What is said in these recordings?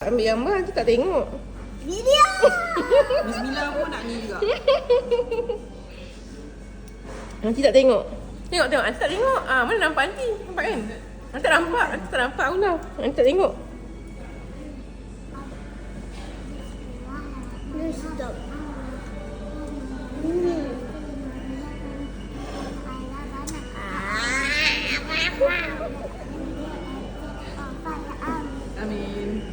Ambil gambar nanti tak tengok. Video. Bismillah pun nak ni juga. Nanti tak tengok. Tengok. Nanti tak tengok. Mana nampak nanti? Nampak kan? Nanti tak nampak. Nanti tak nampak Allah. Nanti tak tengok. Stop. Amin.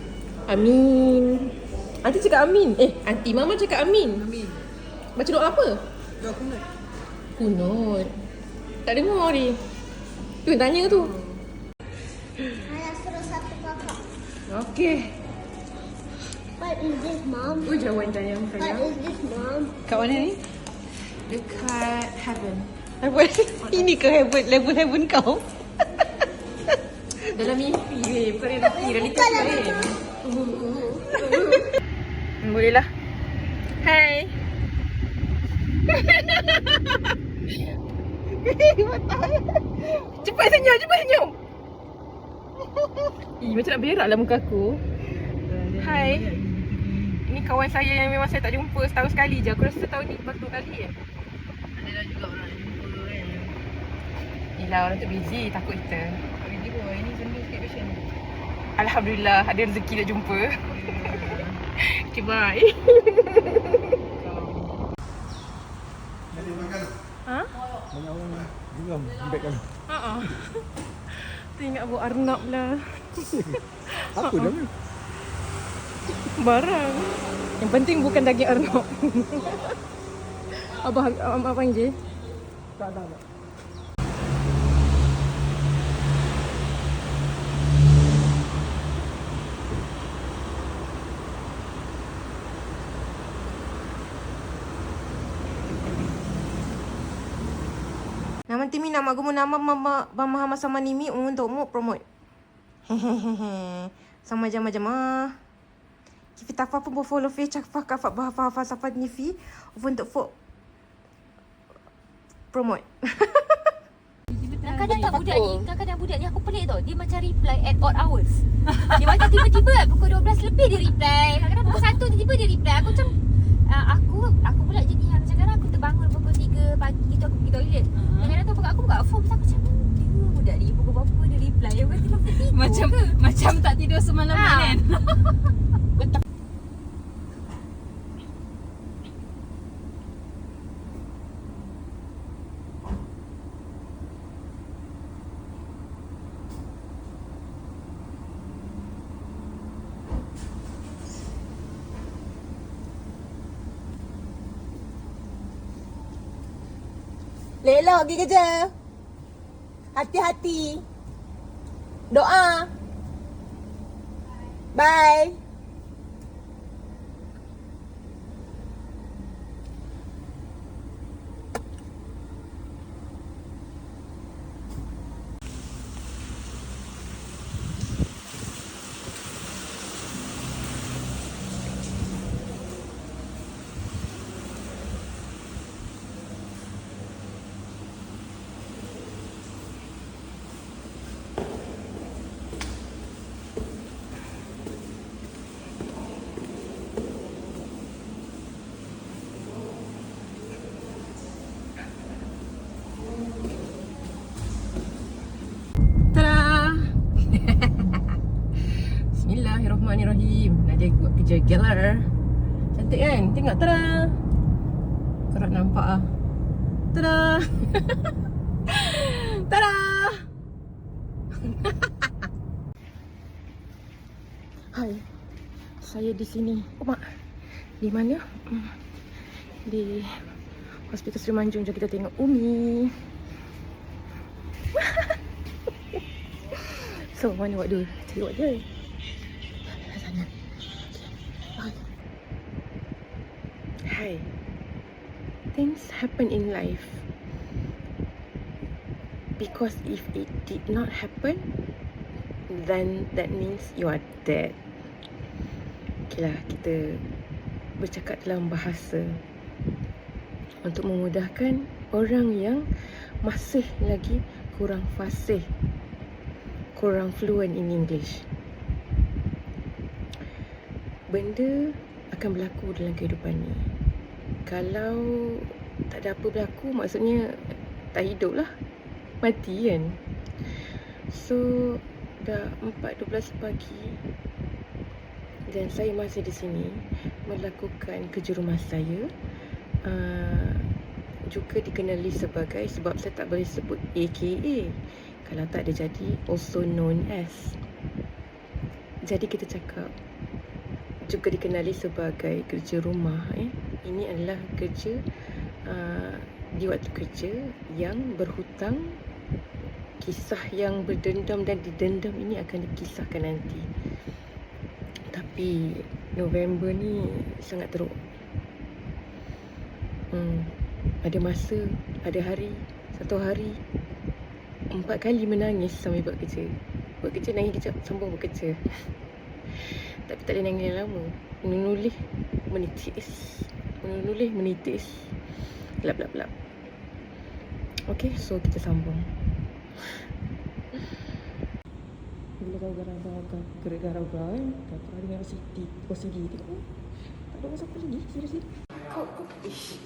Amin. Nanti cakap amin. Aunty Mama cakap amin. Amin. Baca doa apa? Doa kunut. Kunut. Tak dengar ni. Tu yang tanya tu. Ayah suruh satu kakak. Okey. What is this, Mom? Oh, jawab sayang. What is this, Mom? Kat mana ni? Dekat heaven. Heaven. Ini ke heaven? Level heaven kau? Dalam mimpi weh, bukan realiti. Realiti tu lain. Boleh lah. Hai. Cepat senyum. Macam nak berak lah muka aku. Hai. Ini kawan saya yang memang saya tak jumpa setahun sekali je. Aku rasa tahun ni baru 2 kali je. Ada juga orang jumpa kan. Yelah, orang tu busy, takut kita. Busy boy, ini sambil sikit passion. Alhamdulillah ada rezeki nak jumpa. Okay, bye. Ha? Banyak orang geram beg kami. Haa. Teringat bawa Arnab lah. Apa dah ni? Barang. Yang penting bukan daging Arnab. Abang panggil. Tak. Nama timi nama gumu nama mama sama nimi untuk mu promote. Hehehe. Sama jama. Kita apa pun follow face cak fak fak bah fak sapat nifi untuk promote. Kadang-kadang budak ni aku pelik tau. Dia macam reply at odd hours. Dia macam tiba-tiba pukul 12 lebih dia reply. Kadang-kadang pukul 1 tiba-tiba dia reply. Aku macam aku pula jadi yang macam kadang aku terbangun pukul 3 pagi gitu aku pergi toilet. Kadang-kadang tu aku buka phone aku macam budak ni pukul berapa dia reply. Aku kata lepas tidur Macam tak tidur semalaman kan. Lelok pergi kerja. Hati-hati. Doa. Bye. Bismillahirrahmanirrahim. Nadia buat kerja gelar. Cantik kan? Tengok tada. Korang nampak ah. Tada. Tada. Hai. Saya di sini. Oh, mak. Di mana? Di Hospital Sri Manjung. Jom kita tengok Umi. So, mana buat dulu? Tengok je. Hi. Things happen in life. Because if it did not happen, then that means you are dead. Okay lah, kita bercakap dalam bahasa untuk memudahkan orang yang masih lagi kurang fasih, kurang fluent in English. benda akan berlaku dalam kehidupan ni. Kalau tak ada apa berlaku, maksudnya tak hidup lah, mati kan. So dah 4:12 pagi dan saya masih di sini melakukan kerja rumah saya. Juga dikenali sebagai, sebab saya tak boleh sebut AKA, kalau tak dia jadi also known as. Jadi kita cakap juga dikenali sebagai kerja rumah. Ini adalah kerja di waktu kerja yang berhutang. Kisah yang berdendam dan didendam ini akan dikisahkan nanti. Tapi November ni sangat teruk. Ada masa, ada hari, satu hari 4 kali menangis sambil buat kerja. Buat kerja, nangis kejap, sambung buat kerja. Tapi tak boleh nangis yang lama. Menulis, menitis. Menulis, menitis. Lap. Okay, so kita sambung. Bila kau garau-garau kan, kau pernah dengar OCD tengok. Tak ada masa apa lagi, serius. Kau ish.